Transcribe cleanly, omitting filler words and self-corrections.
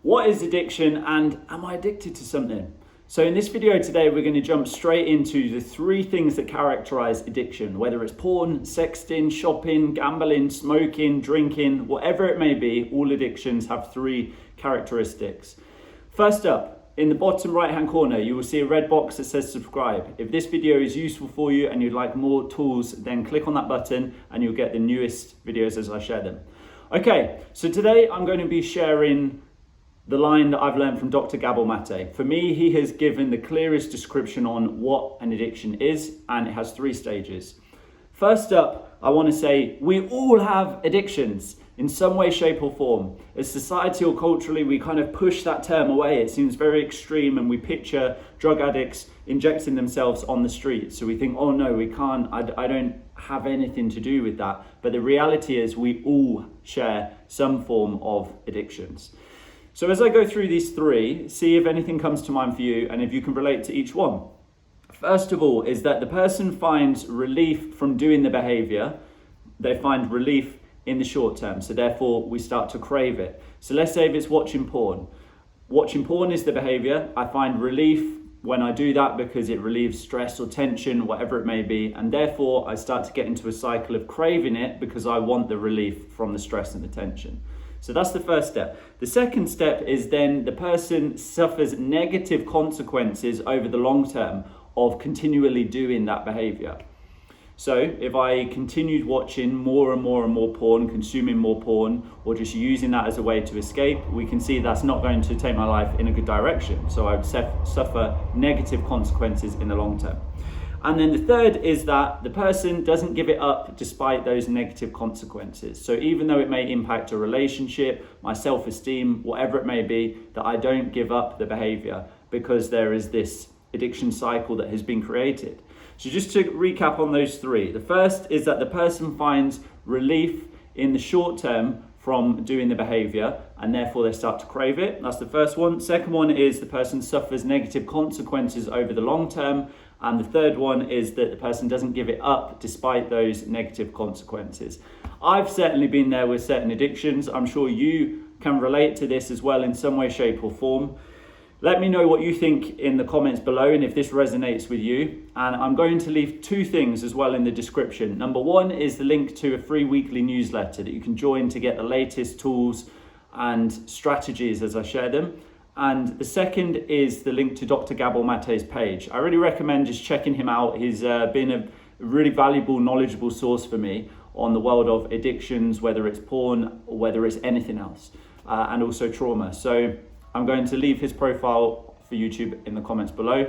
What is addiction and am I addicted to something? So in this video today, we're going to jump straight into the 3 things that characterize addiction, whether it's porn, sexting, shopping, gambling, smoking, drinking, whatever it may be. All addictions have 3 characteristics. First up, in the bottom right hand corner, you will see a red box that says subscribe. If this video is useful for you and you'd like more tools, then click on that button and you'll get the newest videos as I share them. Okay, so today I'm going to be sharing the line that I've learned from Dr. Gabor Mate. For me, he has given the clearest description on what an addiction is, and it has 3 stages. First up, I want to say we all have addictions in some way, shape or form. As society or culturally, we kind of push that term away. It seems very extreme and we picture drug addicts injecting themselves on the street. So we think, oh no, we can't, I don't have anything to do with that. But the reality is we all share some form of addictions. So as I go through these 3, see if anything comes to mind for you and if you can relate to each one. First of all is that the person finds relief from doing the behavior. They find relief in the short term, so therefore we start to crave it. So let's say if it's watching porn. Watching porn is the behavior. I find relief when I do that because it relieves stress or tension, whatever it may be, and therefore I start to get into a cycle of craving it because I want the relief from the stress and the tension. So that's the first step. The second step is then the person suffers negative consequences over the long term of continually doing that behavior. So if I continued watching more and more and more porn, consuming more porn, or just using that as a way to escape, we can see that's not going to take my life in a good direction. So I would suffer negative consequences in the long term. And then the third is that the person doesn't give it up despite those negative consequences. So even though it may impact a relationship, my self-esteem, whatever it may be, that I don't give up the behavior because there is this addiction cycle that has been created. So just to recap on those 3, the first is that the person finds relief in the short term from doing the behavior and therefore they start to crave it. That's the first one. Second one is the person suffers negative consequences over the long term. And the third one is that the person doesn't give it up despite those negative consequences. I've certainly been there with certain addictions. I'm sure you can relate to this as well in some way, shape or form. Let me know what you think in the comments below and if this resonates with you. And I'm going to leave 2 things as well in the description. Number 1 is the link to a free weekly newsletter that you can join to get the latest tools and strategies as I share them. And the second is the link to Dr. Gabor Mate's page. I really recommend just checking him out. He's been a really valuable, knowledgeable source for me on the world of addictions, whether it's porn or whether it's anything else, and also trauma. So I'm going to leave his profile for YouTube in the comments below.